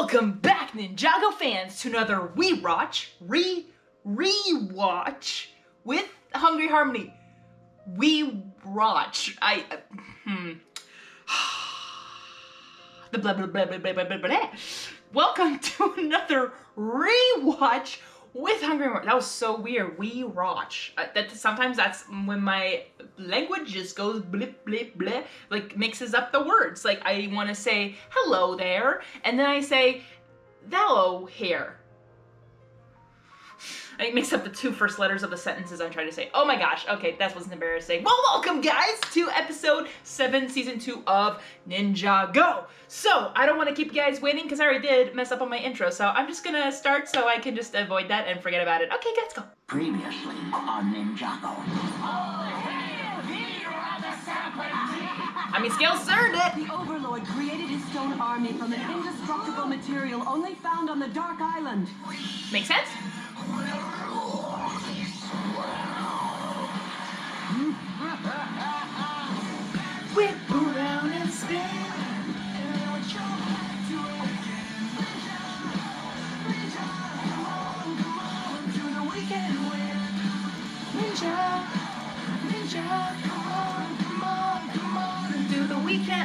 Welcome back, Ninjago fans, to another rewatch with Hungry Harmony. Rewatch. The blah blah blah blah blah blah blah blah. Welcome to another rewatch with Hungry Harmony. That was so weird. Rewatch. Sometimes that's when my language just goes blip blip blip, like mixes up the words. Like I want to say hello there, and then I say hello here. I mix up the two first letters of the sentences I'm trying to say. Oh my gosh, okay, that wasn't embarrassing. Well, welcome guys to episode 7, season 2 of Ninjago. So, I don't want to keep you guys waiting because I already did mess up on my intro, so I'm just gonna start so I can just avoid that and forget about it. Okay, let's go. Previously on Ninjago. I mean, Scales earned it. The Overlord created his stone army from an indestructible material only found on the Dark Island. Makes sense? Whip around and spin.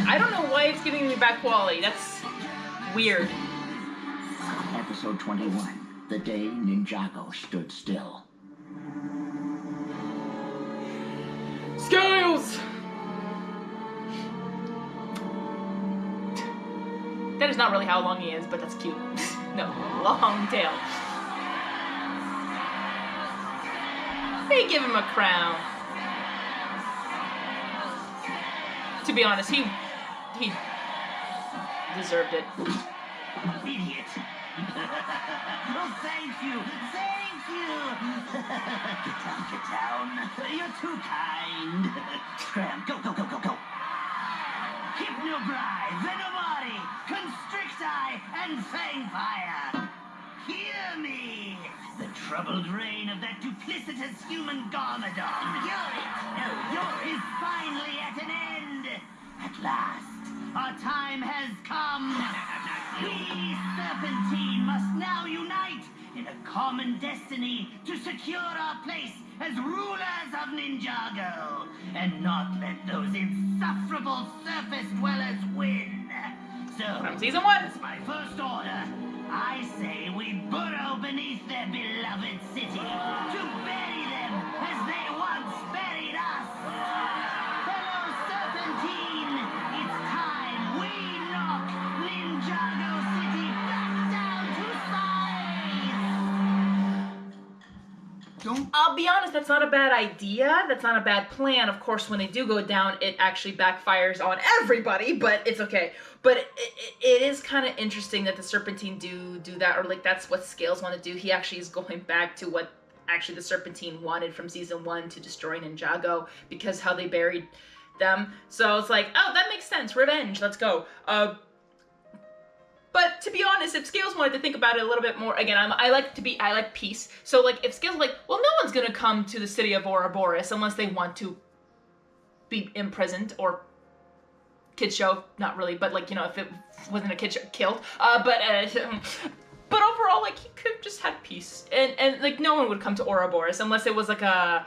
I don't know why it's giving me back quality. That's weird. Episode 21. The day Ninjago stood still. Scales! That is not really how long he is, but that's cute. No, long tail. They give him a crown. To be honest, he deserved it. Idiot. Oh, thank you. Get down. You're too kind. Scram, go. Hypnobri, Venomari, Constricti, and Fangfire. Hear me. The troubled reign of that duplicitous human Garmadon. Yours is finally at an end. At last, our time has come. We, Serpentine, must now unite in a common destiny to secure our place as rulers of Ninjago and not let those insufferable surface dwellers win. So, From season 1. that's my first order. I say we burrow beneath their beloved city to bury them as they once buried us. Fellow Serpentine, it's time we knock Ninjago City back down to size. I'll be honest, that's not a bad idea. That's not a bad plan. Of course, when they do go down, it actually backfires on everybody, but it's okay. But it is kind of interesting that the Serpentine do that, or like that's what Scales want to do. He actually is going back to what actually the Serpentine wanted from season 1 to destroy Ninjago, because how they buried them. So it's like, oh, that makes sense. Revenge, let's go. But to be honest, if Scales wanted to think about it a little bit more, again, I like peace. So like, if Scales like, well, no one's gonna come to the city of Ouroboros unless they want to be imprisoned or kid show, not really, but like, you know, if it wasn't a kid show, killed. But overall, like, he could have just had peace, and like no one would come to Ouroboros unless it was like a,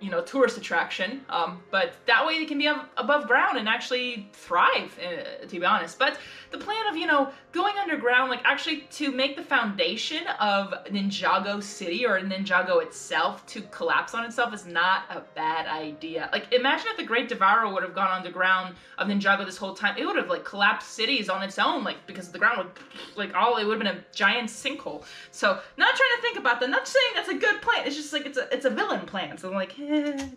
you know, tourist attraction, but that way they can be above ground and actually thrive, to be honest. But the plan of, you know, going underground, like actually to make the foundation of Ninjago City or Ninjago itself to collapse on itself is not a bad idea. Like, imagine if the Great Devourer would have gone underground of Ninjago this whole time. It would have, like, collapsed cities on its own, like, because the ground would, like, it would have been a giant sinkhole. So, not trying to think about that, not saying that's a good plan, it's just like, it's a villain plan, so I'm like,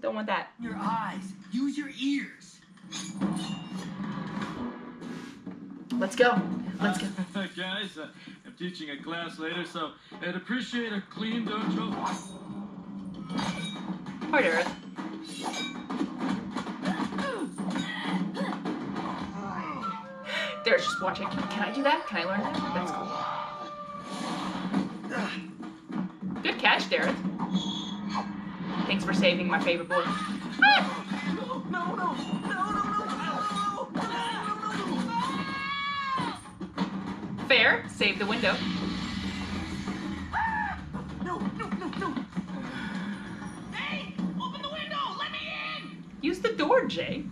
don't want that. Your eyes. Use your ears. Let's go. Let's go. Guys, I'm teaching a class later, so I'd appreciate a clean dojo. Hi, Derek. Derek's just watching. Can I do that? Can I learn that? That's cool. Good catch, Derek. Thanks for saving my favorite boy. Ah! Fair. Save the window. No, no, no, no. Hey, open the window. Let me in. Use the door, Jay.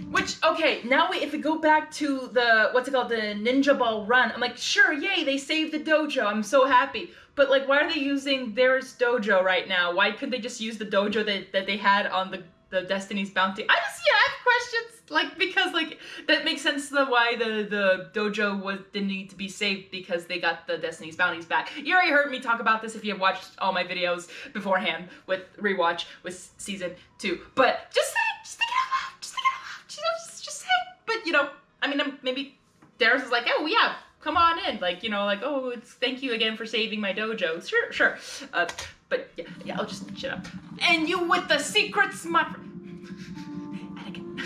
Which, okay, now if we go back to the, what's it called, the Ninja Ball run, I'm like, sure, yay, they saved the dojo, I'm so happy. But, like, why are they using theirs dojo right now? Why couldn't they just use the dojo that they had on the Destiny's Bounty? I just, yeah, I have questions, like, because, like, that makes sense to why the dojo didn't need to be saved, because they got the Destiny's Bounties back. You already heard me talk about this if you have watched all my videos beforehand with rewatch with season 2. But just say, just think it out loud, just think it out loud. Just say, but you know, I mean, maybe Darius is like, oh yeah, come on in, like, you know, like, oh, it's thank you again for saving my dojo. Sure. But yeah, I'll just shut up. And you with the secrets, my Anakin.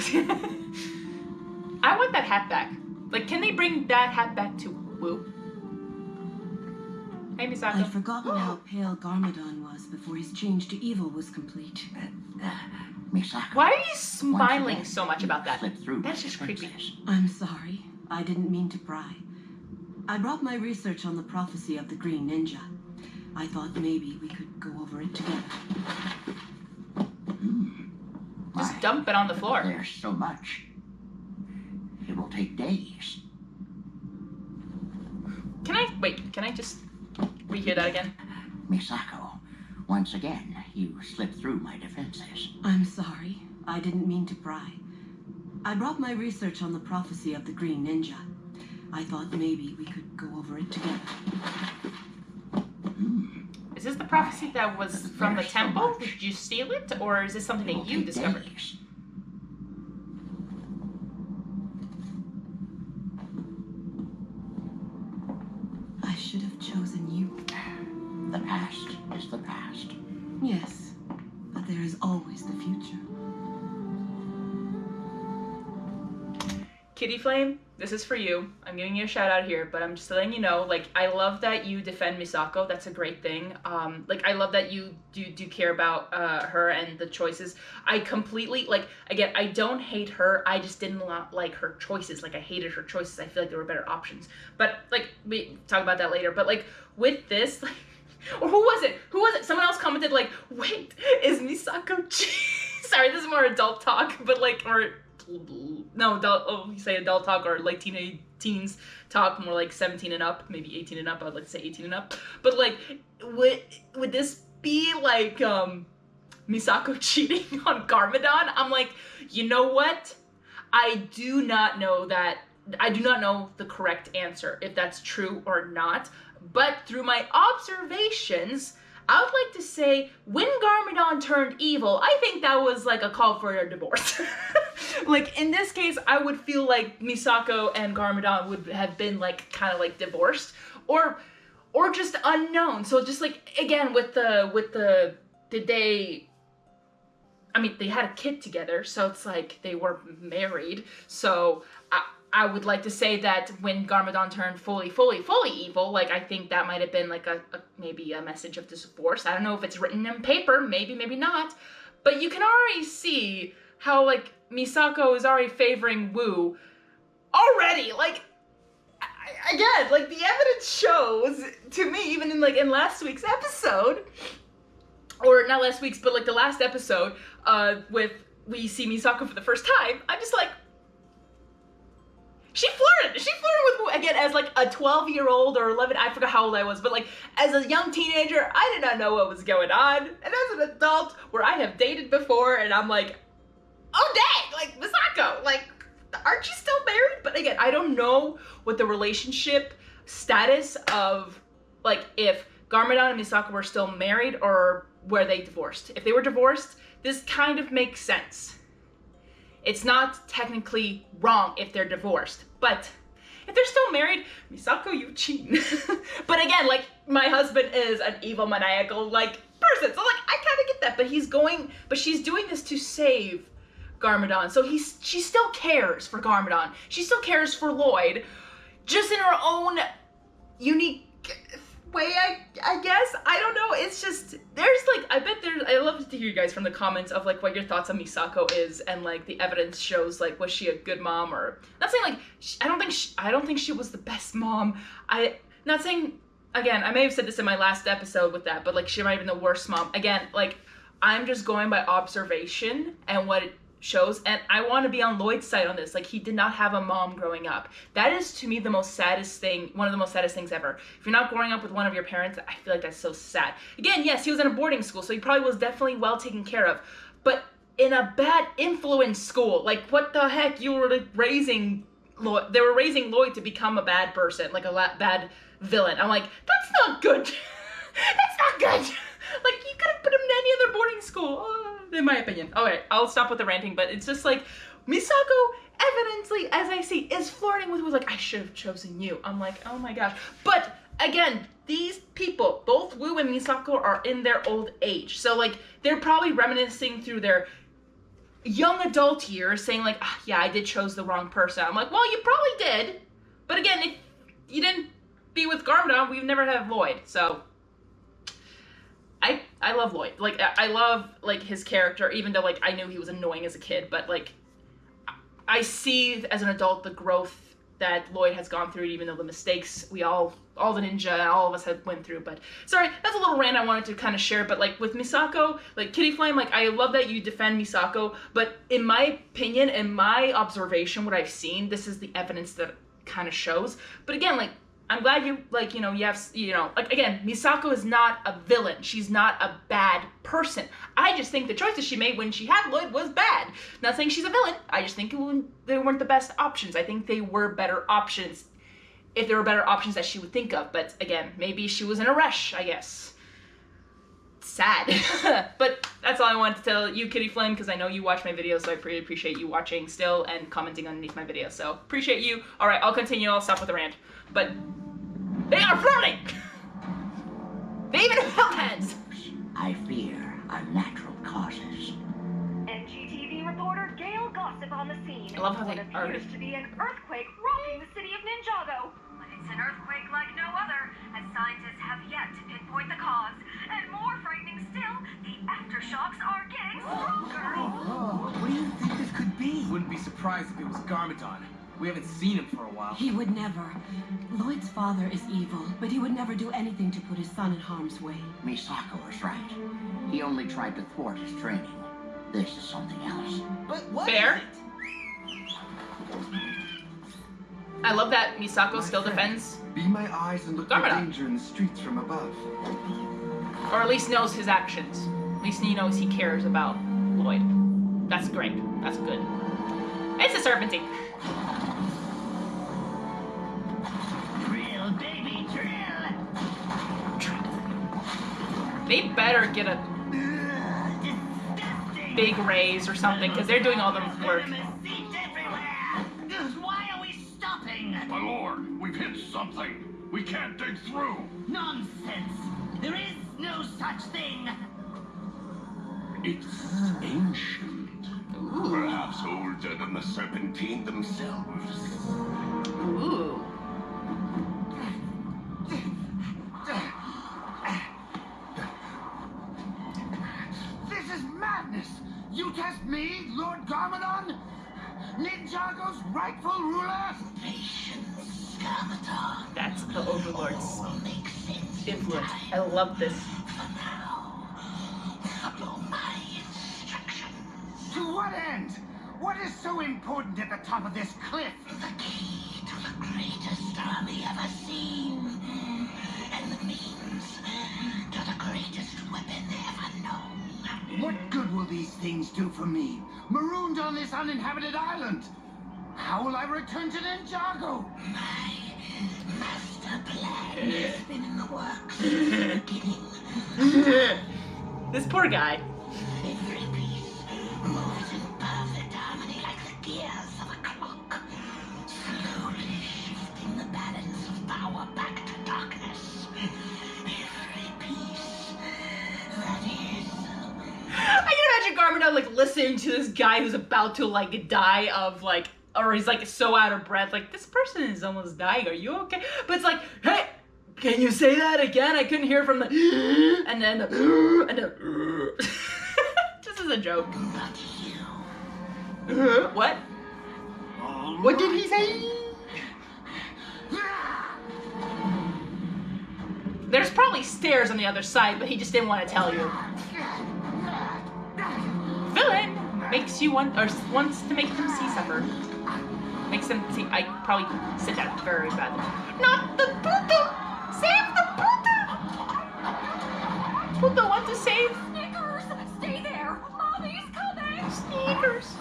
I want that hat back. Like, can they bring that hat back to Wu? Hey, Misako. I'd forgotten how pale Garmadon was before his change to evil was complete. Misako. Why are you smiling so much about that? Slip through That's just creepy. I'm sorry. I didn't mean to pry. I brought my research on the prophecy of the Green Ninja. I thought maybe we could go over it together. Just dump it on the floor. There's so much. It will take days. Can I just rehear that again? Misako, once again, you slipped through my defenses. I'm sorry. I didn't mean to pry. I brought my research on the prophecy of the Green Ninja. I thought maybe we could go over it together. Is this the prophecy that was from the There's so temple? much. Did you steal it? Or is this something It will that you take discovered? days. I should have chosen you. The past is the past. Yes, but there is always the future. Kitty Flame, this is for you. I'm giving you a shout out here, but I'm just letting you know, like, I love that you defend Misako. That's a great thing. Like, I love that you do care about her and the choices. I completely, like, again, I don't hate her. I just didn't like her choices. Like, I hated her choices. I feel like there were better options. But, like, we talk about that later. But, like, with this, like, or who was it? Someone else commented, like, wait, is Misako sorry, this is more adult talk, but, like, or no, you say adult talk, or like teens talk, more like 17 and up, maybe 18 and up. I would like to say 18 and up. But like, would this be like Misako cheating on Garmadon? I'm like, you know what? I do not know the correct answer, if that's true or not. But through my observations, I would like to say when Garmadon turned evil, I think that was like a call for a divorce. Like, in this case, I would feel like Misako and Garmadon would have been like kind of like divorced, or just unknown. So just like, again, did they, I mean, they had a kid together, so it's like they were married. So I would like to say that when Garmadon turned fully evil, like, I think that might have been like maybe a message of divorce. I don't know if it's written in paper, maybe not. But you can already see how, like, Misako is already favoring Wu already. Like, again, like, the evidence shows to me, even in last week's episode, or not last week's, but like the last episode, with we see Misako for the first time, I'm just like, she flirted with Wu, again, as like a 12-year-old or 11, I forgot how old I was, but like, as a young teenager, I did not know what was going on. And as an adult, where I have dated before, and I'm like, oh dang, like, Misako, like, aren't you still married? But again, I don't know what the relationship status of, like, if Garmadon and Misako were still married or were they divorced. If they were divorced, this kind of makes sense. It's not technically wrong if they're divorced, but if they're still married, Misako, you cheating. But again, like, my husband is an evil, maniacal, like, person, so like, I kind of get that, but she's doing this to save Garmadon, so she still cares for Garmadon. She still cares for Lloyd, just in her own unique way, I guess. I don't know. It's just, there's like, I love to hear you guys from the comments of like what your thoughts on Misako is, and like the evidence shows like, was she a good mom, or not saying like, I don't think she was the best mom. Not saying, again, I may have said this in my last episode with that, but like she might have been the worst mom. Again, like I'm just going by observation and what it shows, and I want to be on Lloyd's side on this. Like, he did not have a mom growing up. That is, to me, the most saddest thing, one of the most saddest things ever. If you're not growing up with one of your parents, I feel like that's so sad. Again, yes, he was in a boarding school, so he probably was definitely well taken care of, but in a bad influence school. Like, what the heck? You were like raising Lloyd. They were raising Lloyd to become a bad person, like a bad villain. I'm like, that's not good. That's not good. Like, you could have put him in any other boarding school, in my opinion. Okay, I'll stop with the ranting, but it's just like, Misako, evidently, as I see, is flirting with like, I should have chosen you. I'm like, oh my gosh. But, again, these people, both Wu and Misako, are in their old age. So, like, they're probably reminiscing through their young adult years, saying like, yeah, I did chose the wrong person. I'm like, well, you probably did. But again, if you didn't be with Garmadon, we'd never have Lloyd, so... I love Lloyd. Like, I love, like, his character, even though, like, I knew he was annoying as a kid, but, like, I see, as an adult, the growth that Lloyd has gone through, even though the mistakes all the ninja, all of us have went through, but, sorry, that's a little rant I wanted to kind of share, but, like, with Misako, like, Kitty Flame, like, I love that you defend Misako, but in my opinion, in my observation, what I've seen, this is the evidence that kind of shows, but again, like, I'm glad you, like, you know, you have, you know, like, again, Misako is not a villain. She's not a bad person. I just think the choices she made when she had Lloyd was bad. Not saying she's a villain. I just think they weren't the best options. I think they were better options, if there were better options that she would think of. But, again, maybe she was in a rush, I guess. Sad. But that's all I wanted to tell you, Kitty Flame, because I know you watch my videos, so I really appreciate you watching still and commenting underneath my videos. So, appreciate you. All right, I'll continue. I'll stop with the rant. But they are flirting! They even have held hands! I fear are natural causes. NGTV reporter Gail Gossip on the scene. I love how What they are. appears to be an earthquake rocking the city of Ninjago. But it's an earthquake like no other, as scientists have yet to pinpoint the cause. And more frightening still, the aftershocks are getting stronger. Oh, what do you think this could be? Wouldn't be surprised if it was Garmadon. We haven't seen him for a while. He would never. Lloyd's father is evil, but he would never do anything to put his son in harm's way. Misako is right. He only tried to thwart his training. This is something else. But what Fair. is it? I love that Misako still defends, Be my eyes and look for Garmadon. danger in the streets from above. or at least knows his actions. At least he knows he cares about Lloyd. That's great. That's good. It's a serpentine. Drill, baby, drill! They better get a Disgusting! big raise or something, because they're doing all the work. Venomous seeds everywhere! Why are we stopping? My lord, we've hit something. We can't dig through. Nonsense! There is no such thing! It's ancient. Perhaps older than the Serpentine themselves. Ooh. This is madness! You test me, Lord Garmadon? Ninjago's rightful ruler? Patience, Garmadon. That's the Overlord's All makes sense. influence. I love this. For now, follow my instructions. To what end? What is so important at the top of this cliff? The key to the greatest army ever seen. And the means to the greatest weapon ever known. What good will these things do for me? Marooned on this uninhabited island? How will I return to Ninjago? My master plan has been in the works from the beginning. This poor guy. Every piece moves in perfect harmony like the gears of a clock, slowly shifting the balance of power back to darkness. Every piece, that is. I can imagine Garmadon like listening to this guy who's about to like die of like, or he's like so out of breath, like this person is almost dying. Are you okay? But it's like, hey, Can you say that again? I couldn't hear from the and then the and the just as a joke. What? What did he say? There's probably stairs on the other side, but he just didn't want to tell you. Villain makes you want, or wants to make them see suffer. Makes them see. I probably said that very badly. Not the Puto! Save the Puto! Puto want to save. Snickers, stay there. Mommy's coming. Sneakers.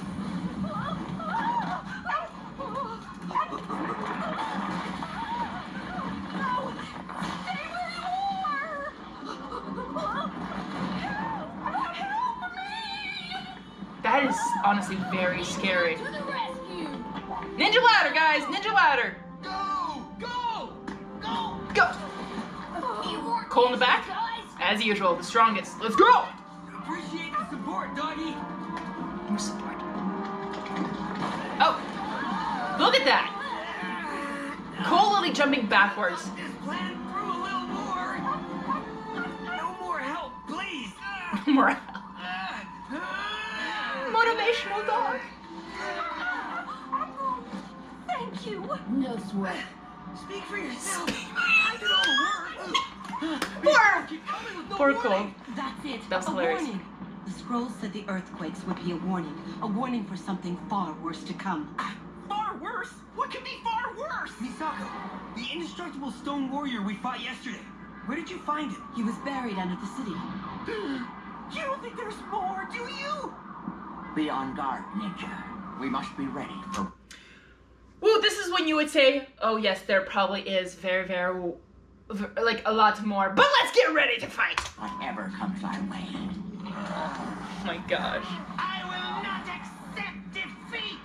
That is honestly very scary. Ninja ladder, guys! Ninja ladder! Go! Go! Go! Go! Cole in the back? As usual, the strongest. Let's go! Appreciate the support, doggy. More support. Oh! Look at that! Cole literally jumping backwards. This plan through a little more. No more help, please. Morale. Motivational dog. Thank you. No sweat. Speak for yourself. I did all the work. Poor Cole. That's it. That was a hilarious. warning. The scroll said the earthquakes would be a warning for something far worse to come. Far worse? What could be far worse? Misako, the indestructible stone warrior we fought yesterday. Where did you find him? He was buried under the city. You don't think there's more, do you? Be on guard, Ninja. We must be ready for... Ooh, this is when you would say, oh yes, there probably is very, like a lot more, but let's get ready to fight. whatever comes our way. Oh my gosh. I will not accept defeat!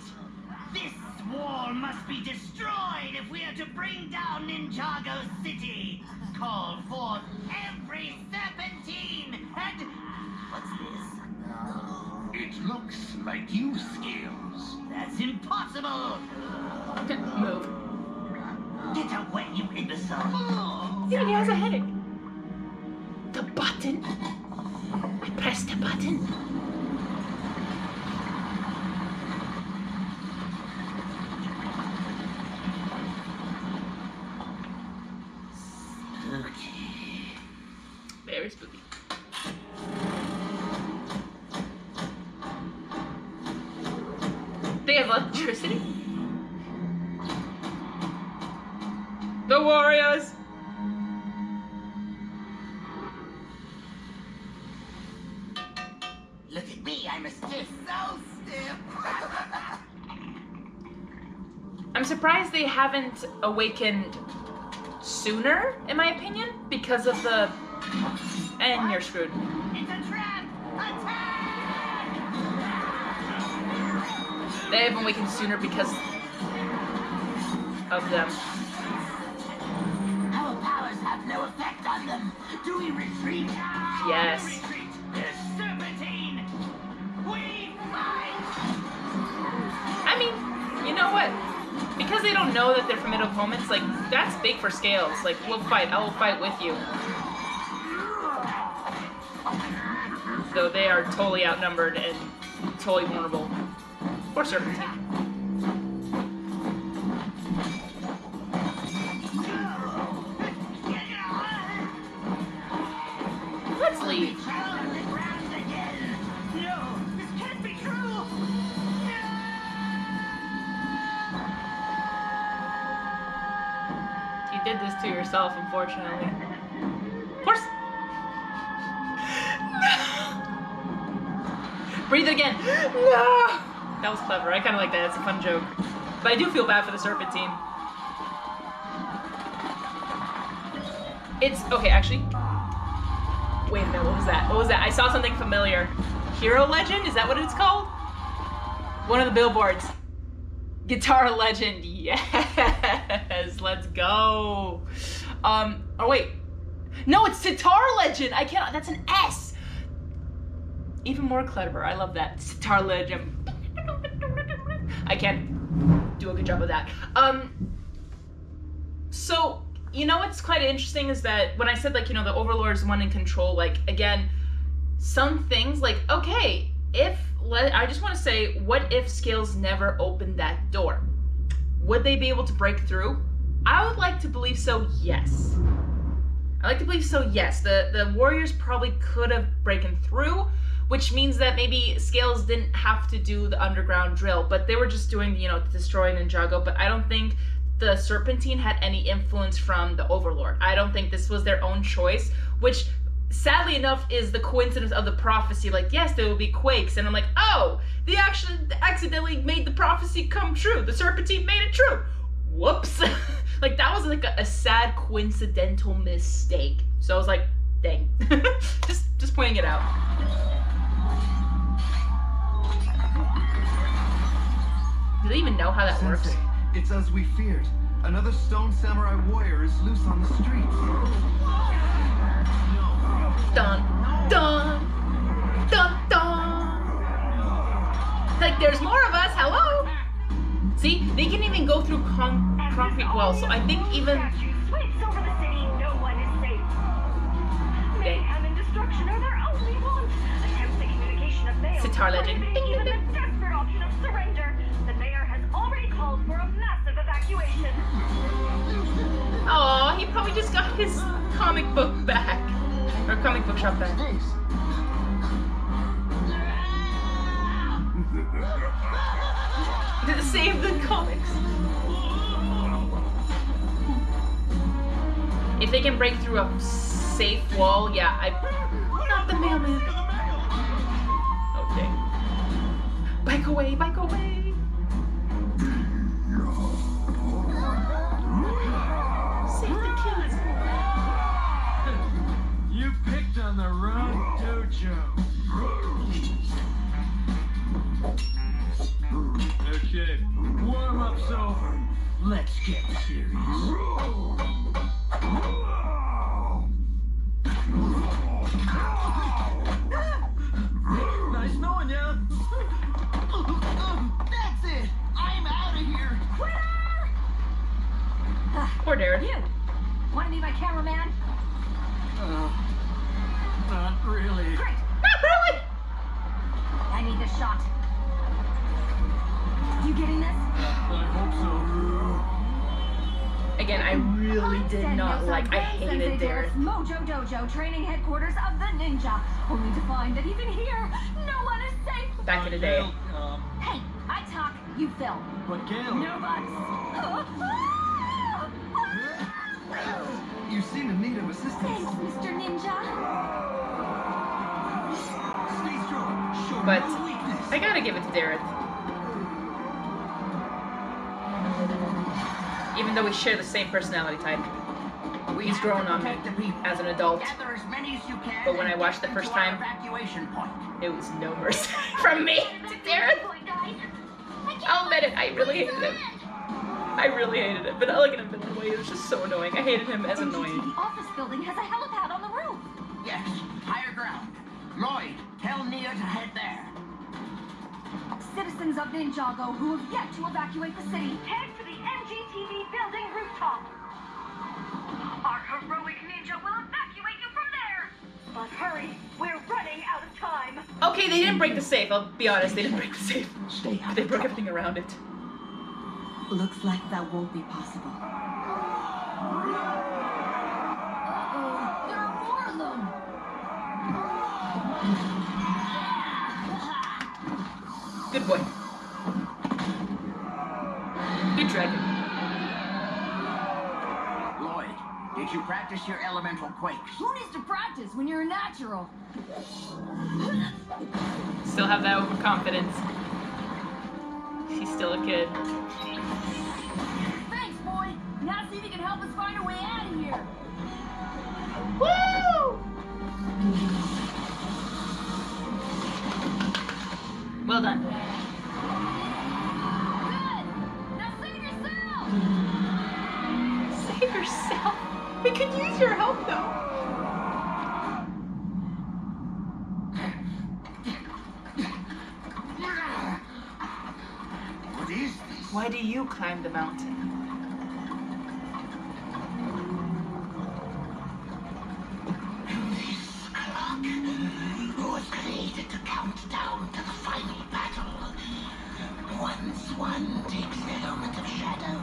This wall must be destroyed if we are to bring down Ninjago City. Call forth every serpentine and... What's this? It looks like you, Scales. That's impossible! Move. Get away, you imbecile! Yeah, he has a headache. The button. I pressed the button. Very spooky. They have electricity? The Warriors! Look at me, I'm a stiff, so stiff! I'm surprised they haven't awakened sooner, in my opinion, because of the... And you're screwed. It's a trap! Attack! They haven't awakened sooner because of them. Our powers have no effect on them. Do we retreat? Yes. We retreat! Serpentine! We fight! I mean, you know what? Because they don't know that they're formidable opponents, like, that's big for Scales. Like, we'll fight. I will fight with you. Though they are totally outnumbered and totally vulnerable. Or Serpentine. Let's leave. No, this can't be true! You did this to yourself, unfortunately. Of course. No. Breathe it again. No. That was clever. I kind of like that. It's a fun joke. But I do feel bad for the Serpentine. It's okay, actually. Wait a minute. What was that? What was that? I saw something familiar. Hero Legend? Is that what it's called? One of the billboards. Guitar Legend. Yes. Let's go. Oh wait. No, it's Sitar Legend. I cannot. That's an S. Even more clever. I love that. Sitar Legend. I can't do a good job of that. So you know what's quite interesting is that when I said, like, you know, the Overlord's one in control, like, again, some things, like, okay, I just want to say, what if Scales never opened that door? Would they be able to break through? I would like to believe so, yes. I like to believe so, yes. The Warriors probably could have broken through, which means that maybe Scales didn't have to do the underground drill, but they were just doing, you know, destroy Ninjago, but I don't think the Serpentine had any influence from the Overlord. I don't think this was their own choice, which sadly enough is the coincidence of the prophecy. Like, yes, there will be quakes, and I'm like, oh, they actually accidentally made the prophecy come true. The Serpentine made it true. Whoops. Like, that was like a sad coincidental mistake. So I was like, dang. just pointing it out. Do they even know how that works? Sensei, it's as we feared. Another stone samurai warrior is loose on the streets. Dun, dun, dun, dun. Like, there's more of us, hello? See, they can even go through concrete walls, so I think even... Sweeps over the city, no one is safe. Mayhem and destruction are their only want. Attempts at communication have failed. Sitar legend. Even the desperate option of surrender. The mayor has already called for a massive evacuation. Aw, he probably just got his comic book back. Or comic book shop back. Save the comics. If they can break through a safe wall, yeah, not the mailman. Okay. Bike away, bike away. Save the kids. You picked on the wrong dojo. Okay, warm-up's over. Let's get serious. Nice knowing ya. That's it! I'm out of here! Poor Darren. You! Want to be my cameraman? Not really. Great! Not really! I need this shot. You getting this? I hope so. Again, I really did not like, I hated Darren. Mojo Dojo, training headquarters of the ninja. Only to find that even here, no one is safe. Back in the day. Hey, I talk, you film. But Gail. No buts. You seem in need of assistance. Thanks, Mr. Ninja. Stay strong. Show But no weakness. I gotta give it to Darren. Even though we share the same personality type. He's grown on me as an adult. Gather as many as you can. But when I and watched get the them first to our time, evacuation point. it was no mercy from me to Darren. I'll admit it, I really hated him. I really hated him, but not like in a villain way. It was just so annoying. I hated him as annoying. The office building has a helipad on the roof. Yes, higher ground. Lloyd, tell Nia to head there. Citizens of Ninjago who have yet to evacuate the city, head to the NGTV building rooftop. Our heroic ninja will evacuate you from there. But hurry, we're running out of time. Okay, they didn't break the safe. I'll be honest, they didn't break the safe. Stay out They of broke trouble. everything around it. Looks like that won't be possible. There are more of them. Good boy. Good dragon. Lloyd, did you practice your elemental quakes? Who needs to practice when you're a natural? Still have that overconfidence. He's still a kid. Thanks, boy. Now see if you can help us find a way out of here. Woo! Well done. Good. Now save yourself. Save yourself. We could use your help though. What is this? Why do you climb the mountain? one takes the element of shadows,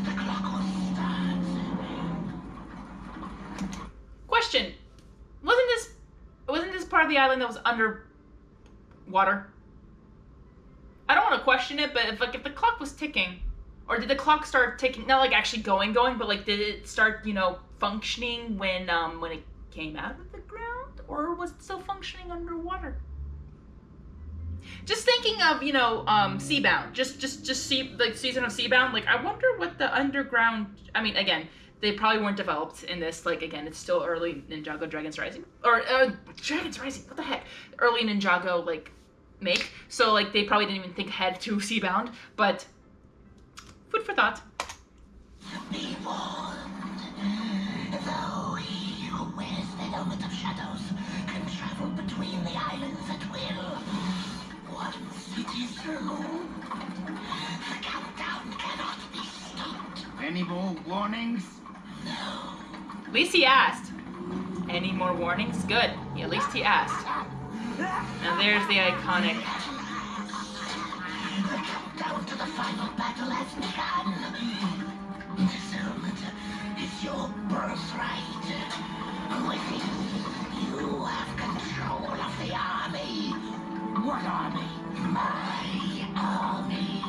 the clock will start. Question: wasn't this part of the island that was underwater? I don't want to question it, but if the clock was ticking, or did the clock start ticking? Not like actually going, but like did it start functioning when it came out of the ground, or was it still functioning underwater? Just thinking of Seabound, just see like season of Seabound. Like I wonder what the underground. I mean, again, they probably weren't developed in this. Like again, it's still early Ninjago Dragons Rising or Dragons Rising. What the heck? Early Ninjago like make. So like they probably didn't even think ahead to Seabound. But food for thought. Be warned, though he who wears the element of shadows can travel between the islands at will. Once it is removed, the countdown cannot be stopped. Any more warnings? No. At least he asked. Any more warnings? Good. Yeah, at least he asked. Now there's the iconic. The countdown to the final battle has begun. This element is your birthright. With it, you have control of the army. What army? My army.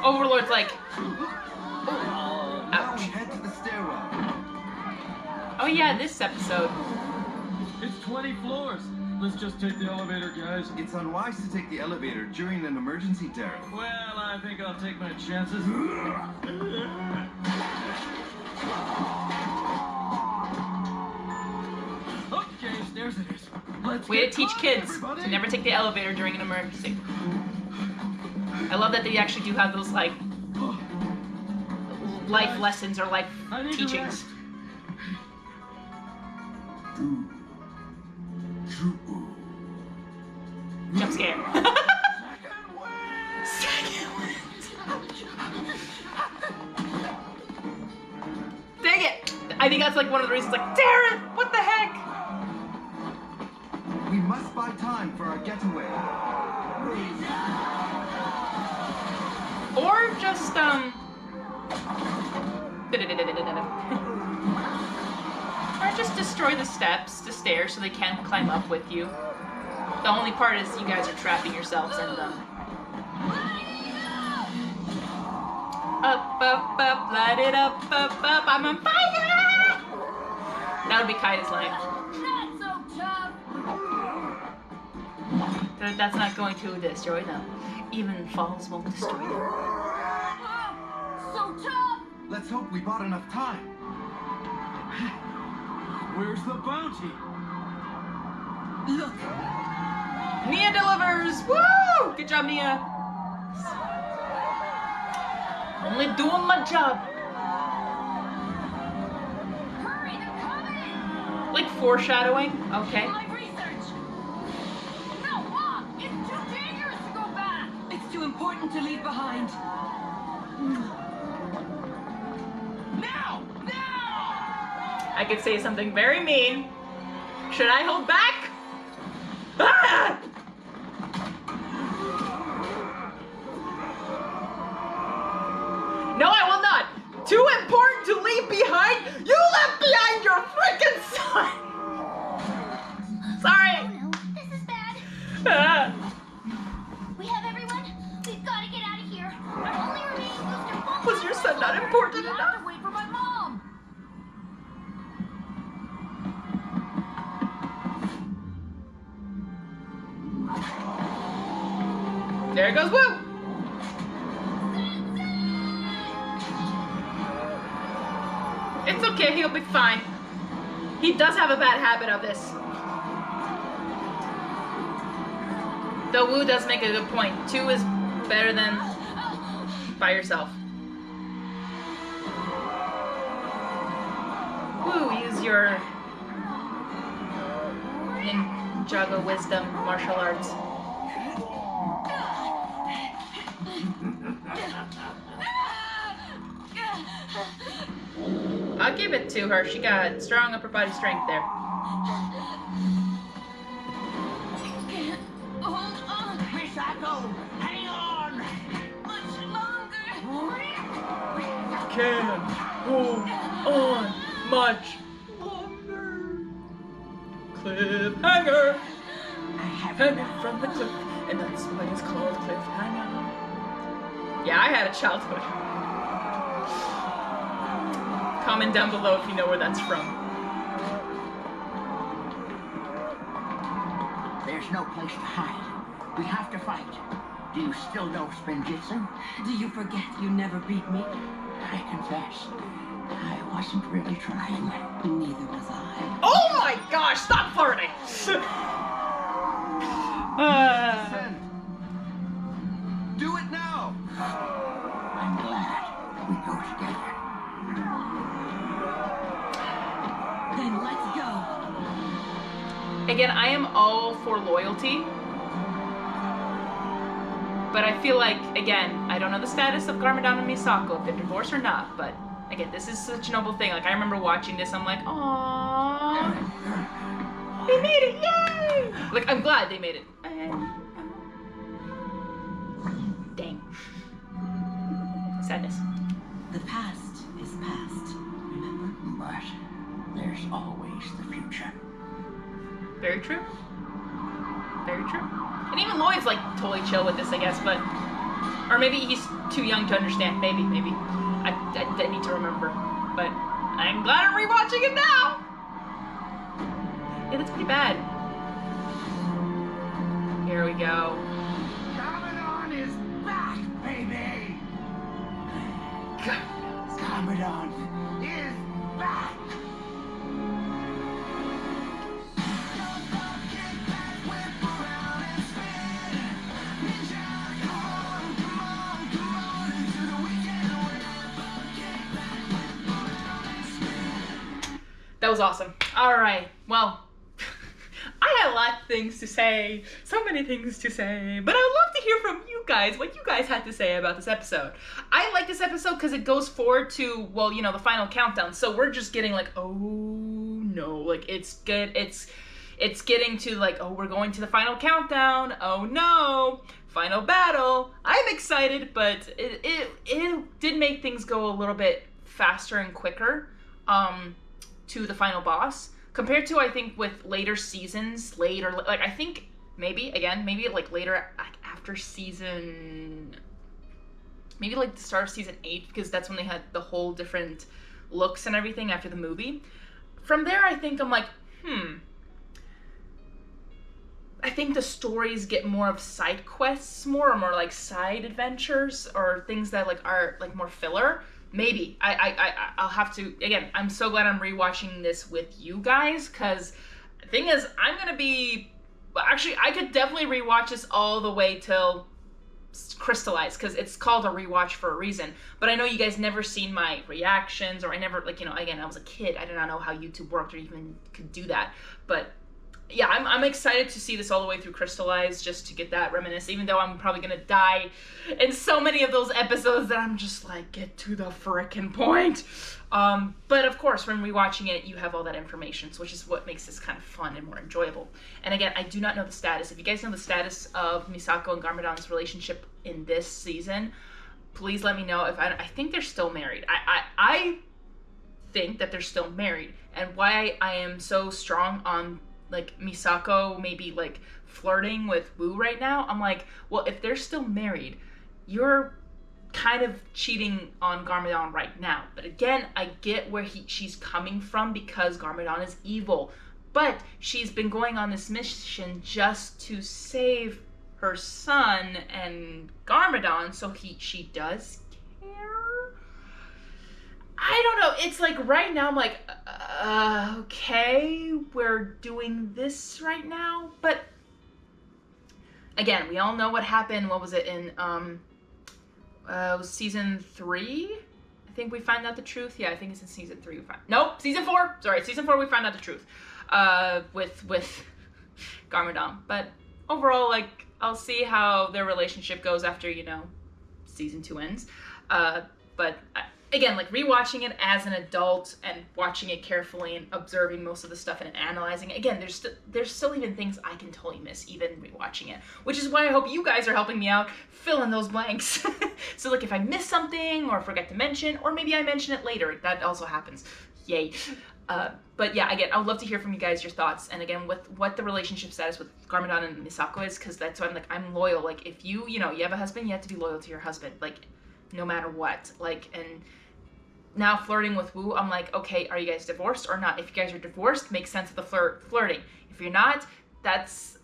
Overlord's like, Now we head to the stairwell. oh yeah, this episode. It's 20 floors. Let's just take the elevator, guys. It's unwise to take the elevator during an emergency, Daryl. Well, I think I'll take my chances. Okay, stairs it is. Let's Way to get teach going, kids everybody. to never take the elevator during an emergency. I love that they actually do have those like life lessons or life I need to teachings. rest. Jump scare. Dang it! I think that's like one of the reasons. Like, Darren, what the heck? We must buy time for our getaway. Or just or just destroy the stairs, so they can't climb up with you. The only part is you guys are trapping yourselves in them. Up, light it up, I'm on fire! That would be Kai's line. Not so tough. That's not going to destroy them. Even falls won't destroy them. So tough. Let's hope we bought enough time. Where's the bounty? Look, Nia delivers! Woo! Good job, Nia. Only doing my job. Hurry, they're coming. Like foreshadowing. Okay. My research. No, Mom, it's too dangerous to go back. it's too important to leave behind. Now! Now! I could say something very mean. Should I hold back? Ah! No, I will not. Too important to leave behind. You left behind your freaking son. Sorry. Oh no, this is bad. Ah. We have everyone. We've got to get out of here. Our only remaining booster won't. Was your son not important We have enough? to wait for my mom. There it goes. Woo. It's okay. He'll be fine. He does have a bad habit of this. Though Wu does make a good point. 2 is better than by yourself. Wu, use your Ninjago wisdom, martial arts. I'll give it to her. She got strong upper body strength there. Can't hold on Misako, hang on! much longer. Can't hold on much longer. Cliffhanger. Hanging from the cliff, and that's what it's called, cliffhanger. Yeah, I had a childhood. Comment down below if you know where that's from. There's no place to hide. We have to fight. Do you still know Spinjitzu? Do you forget you never beat me? I confess, I wasn't really trying. Neither was I. Oh my gosh, stop farting! Send. Do it now! I'm glad we go together. Then let's go. Again, I am all for loyalty. But I feel like, again, I don't know the status of Garmadon and Misako, if they're divorced or not, but again, this is such a noble thing. Like, I remember watching this, I'm like, aww. They made it, yay! Like, I'm glad they made it. Dang. Sadness. The past is past, remember? But there's always the future. Very true. Very true. And even Lloyd's like totally chill with this, I guess, but... Or maybe he's too young to understand. Maybe. I need to remember. But I'm glad I'm rewatching it now! Yeah, that's pretty bad. Here we go. Garmadon is back, baby! Garmadon is back! That was awesome. All right, well, I had a lot of things to say, so many things to say, but I would love to hear from you guys, what you guys had to say about this episode. I like this episode because it goes forward to, well, you know, the final countdown, so we're just getting like, oh no, like it's good, it's getting to like, oh, we're going to the final countdown, oh no, final battle. I'm excited, but it did make things go a little bit faster and quicker, to the final boss compared to, I think, with later seasons, like I think maybe like later after season, maybe like the start of season 8, because that's when they had the whole different looks and everything after the movie. From there, I think I'm like, I think the stories get more of side quests, more like side adventures or things that like are like more filler. Maybe. I'll have to, again, I'm so glad I'm rewatching this with you guys, because the thing is, I'm gonna be, well, actually, I could definitely rewatch this all the way till Crystallize, because it's called a rewatch for a reason. But I know you guys never seen my reactions, or I never, like, you know, again, I was a kid, I did not know how YouTube worked or even could do that. But yeah, I'm excited to see this all the way through Crystallize, just to get that reminisce, even though I'm probably gonna die in so many of those episodes that I'm just like, get to the frickin' point. But of course, when rewatching it, you have all that information, so which is what makes this kind of fun and more enjoyable. And again, I do not know the status. If you guys know the status of Misako and Garmadon's relationship in this season, please let me know. If I think they're still married. I think that they're still married, and why I am so strong on like Misako maybe like flirting with Wu right now, I'm like, well, if they're still married, you're kind of cheating on Garmadon right now. But again, I get where she's coming from, because Garmadon is evil, but she's been going on this mission just to save her son and Garmadon, so she does care. I don't know, it's like right now I'm like, okay, we're doing this right now, but again, we all know what happened. What was it in it was season 3? I think we find out the truth. Yeah, I think it's in season 3 we find, nope, season 4, sorry, season 4 we find out the truth with Garmadon. But overall, like, I'll see how their relationship goes after, you know, season 2 ends, but again, like rewatching it as an adult and watching it carefully and observing most of the stuff and analyzing it, again, there's still even things I can totally miss even rewatching it, which is why I hope you guys are helping me out fill in those blanks. So like if I miss something or forget to mention, or maybe I mention it later, that also happens. Yay. But yeah, again, I would love to hear from you guys your thoughts, and again, with what the relationship status with Garmadon and Misako is, because that's why I'm like, I'm loyal. Like, if you have a husband, you have to be loyal to your husband, like, no matter what. Like, and now flirting with Wu, I'm like, okay, are you guys divorced or not? If you guys are divorced, makes sense of the flirting. If you're not, that's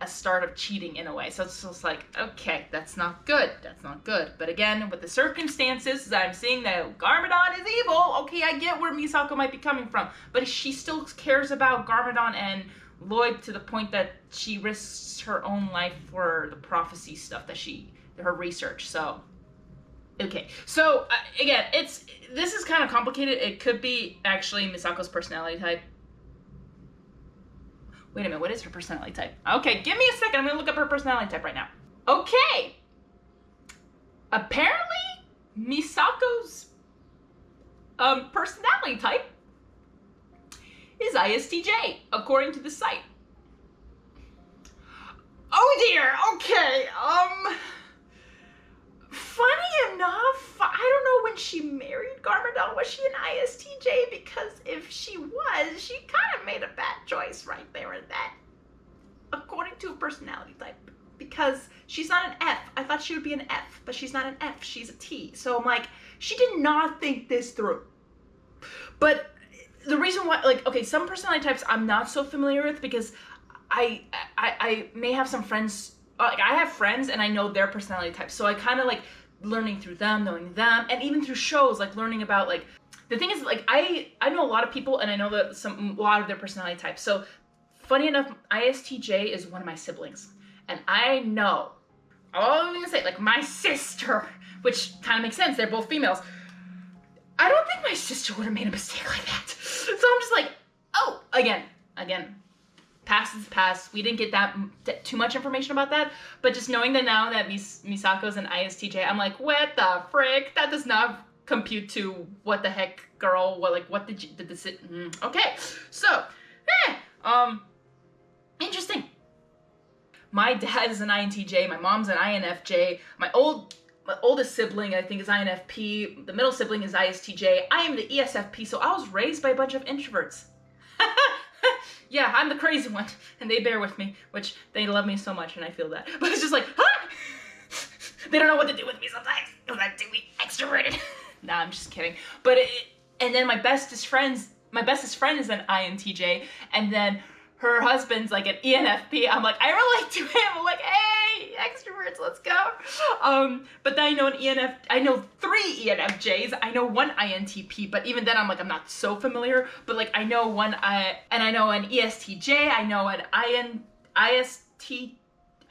a start of cheating in a way. So it's just like, okay, that's not good. That's not good. But again, with the circumstances, I'm seeing that Garmadon is evil. Okay, I get where Misako might be coming from, but she still cares about Garmadon and Lloyd to the point that she risks her own life for the prophecy stuff that her research. So, okay. So again, this is kind of complicated. It could be actually Misako's personality type. Wait a minute, what is her personality type? Okay, give me a second. I'm gonna look up her personality type right now. Okay. Apparently, Misako's personality type is ISTJ, according to the site. Oh dear, okay, funny enough, I don't know when she married Garmadon, was she an ISTJ? Because if she was, she kind of made a bad choice right there and then, according to a personality type. Because she's not an F. I thought she would be an F, but she's not an F, she's a T. So I'm like, she did not think this through. But the reason why, like, okay, some personality types I'm not so familiar with, because I may have some friends, like I have friends and I know their personality types. So I kind of like learning through them, knowing them, and even through shows, like learning about, like, the thing is, like, I know a lot of people and I know that a lot of their personality types. So funny enough, ISTJ is one of my siblings. And I know, all I'm gonna say, like, my sister, which kind of makes sense, they're both females. I don't think my sister would have made a mistake like that. So I'm just like, oh, again, past is past. We didn't get too much information about that, but just knowing that now that Misako's an ISTJ, I'm like, what the frick? That does not compute to what the heck, girl. What did this? Okay, so, interesting. My dad is an INTJ. My mom's an INFJ. My oldest sibling, I think, is INFP. The middle sibling is ISTJ. I am the ESFP, so I was raised by a bunch of introverts. Yeah, I'm the crazy one, and they bear with me, which they love me so much, and I feel that. But it's just like, ah! They don't know what to do with me sometimes, because I'm too extroverted. Nah, I'm just kidding. But and then my bestest friend is an INTJ, and then her husband's like an ENFP. I'm like, I relate to him. I'm like, hey, extroverts, let's go. But then I know 3 ENFJs. I know 1 INTP, but even then I'm like, I'm not so familiar. But like, I know I know an ESTJ. I know an ISTP.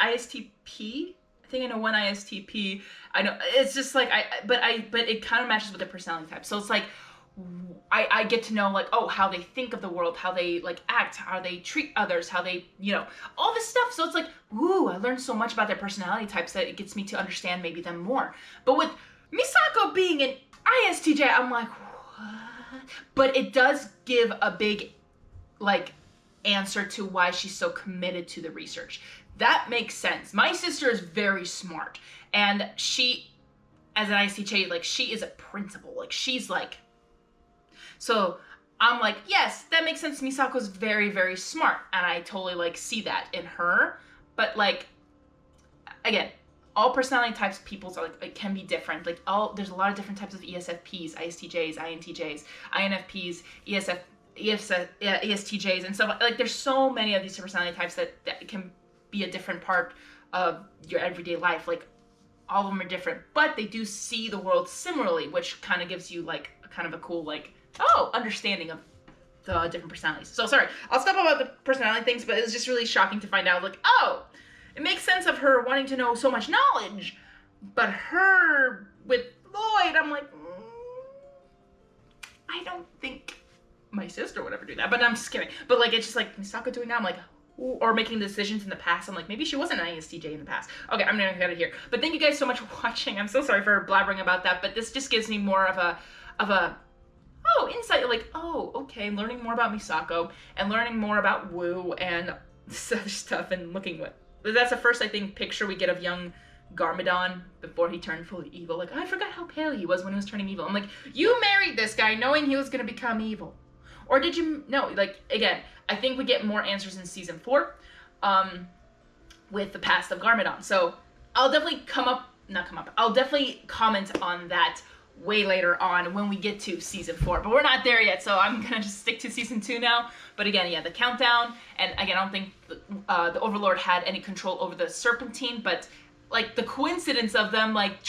I think I know 1 ISTP. I know, it's just like, but it kind of matches with the personality type. So it's like, I get to know, like, oh, how they think of the world, how they, like, act, how they treat others, how they, all this stuff. So it's like, ooh, I learned so much about their personality types that it gets me to understand maybe them more. But with Misako being an ISTJ, I'm like, what? But it does give a big, like, answer to why she's so committed to the research. That makes sense. My sister is very smart, and she, as an ISTJ, like, she is a principal. Like, she's like, so I'm like, yes, that makes sense. Misako's very, very smart, and I totally, like, see that in her. But, like, again, all personality types, people's are, like, it can be different. Like, there's a lot of different types of ESFPs, ISTJs, INTJs, INFPs, ESTJs, and stuff. Like, there's so many of these personality types that can be a different part of your everyday life. Like, all of them are different, but they do see the world similarly, which kind of gives you, like, kind of a cool, like, understanding of the different personalities. So sorry, I'll stop about the personality things, but it was just really shocking to find out, like, oh, it makes sense of her wanting to know so much knowledge, but her with Lloyd, I'm like, I don't think my sister would ever do that, but I'm just kidding. But, like, it's just like, Misako doing that, I'm like, or making decisions in the past. I'm like, maybe she wasn't an ISTJ in the past. Okay, I'm gonna cut it here. But thank you guys so much for watching. I'm so sorry for blabbering about that, but this just gives me more of a insight, like, oh, okay, learning more about Misako and learning more about Wu and this other stuff, and looking what that's the first, I think, picture we get of young Garmadon before he turned fully evil. Like, I forgot how pale he was when he was turning evil. I'm like, you married this guy knowing he was gonna become evil. Or did you no, like, again, I think we get more answers in season 4 with the past of Garmadon. So I'll definitely I'll definitely comment on that way later on when we get to season 4, but we're not there yet, so I'm gonna just stick to season 2 now. But again, yeah, the countdown, and again, I don't think the Overlord had any control over the Serpentine, but like the coincidence of them like not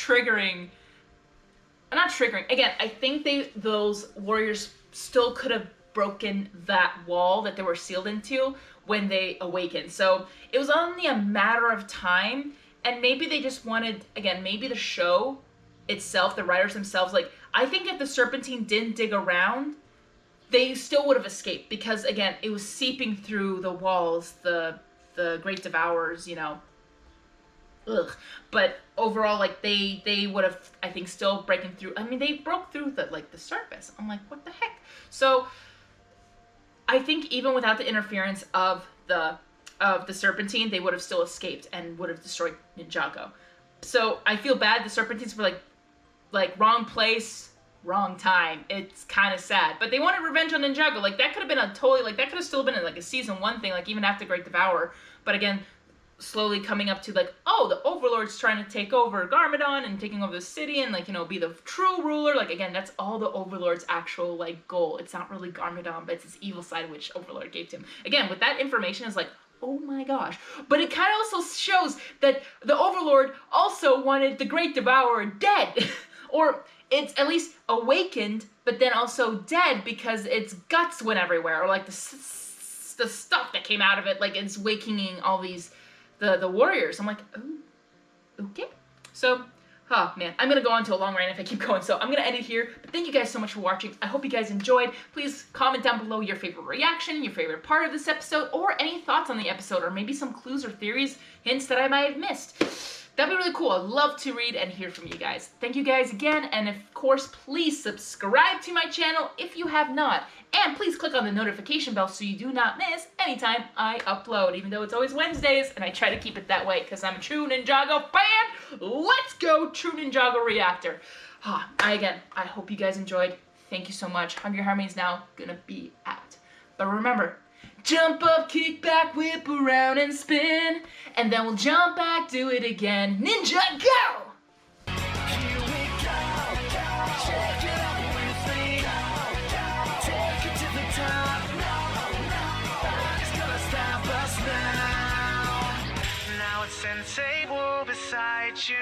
triggering, again, I think those warriors still could have broken that wall that they were sealed into when they awakened. So it was only a matter of time, and maybe they just wanted, again, maybe the show itself, the writers themselves, like, I think if the Serpentine didn't dig around, they still would have escaped, because again, it was seeping through the walls, the Great Devourers, you know. Ugh. But overall, like, they would have, I think, still breaking through. I mean, they broke through the surface. I'm like, what the heck? So I think even without the interference of the Serpentine, they would have still escaped and would have destroyed Ninjago. So I feel bad the Serpentines were like wrong place, wrong time. It's kind of sad. But they wanted revenge on Ninjago. Like, that could have been that could have still been like a season 1 thing, like even after Great Devourer. But again, slowly coming up to like, oh, the Overlord's trying to take over Garmadon and taking over the city and, like, you know, be the true ruler. Like, again, that's all the Overlord's actual like goal. It's not really Garmadon, but it's his evil side which Overlord gave to him. Again, with that information, is like, oh my gosh. But it kind of also shows that the Overlord also wanted the Great Devourer dead. Or it's at least awakened, but then also dead because its guts went everywhere. Or like the stuff that came out of it, like it's wakening all these, the warriors. I'm like, oh, okay. So, oh man, I'm gonna go on to a long rant if I keep going, so I'm gonna end it here. But thank you guys so much for watching. I hope you guys enjoyed. Please comment down below your favorite reaction, your favorite part of this episode, or any thoughts on the episode, or maybe some clues or theories, hints that I might have missed. That'd be really cool. I'd love to read and hear from you guys. Thank you guys again, and of course, please subscribe to my channel if you have not. And please click on the notification bell so you do not miss anytime I upload, even though it's always Wednesdays, and I try to keep it that way because I'm a true Ninjago fan. Let's go, true Ninjago reactor. I hope you guys enjoyed. Thank you so much. Hungry Harmony is now gonna be out. But remember, jump up, kick back, whip around and spin, and then we'll jump back, do it again. Ninja, go! Sensei will beside you.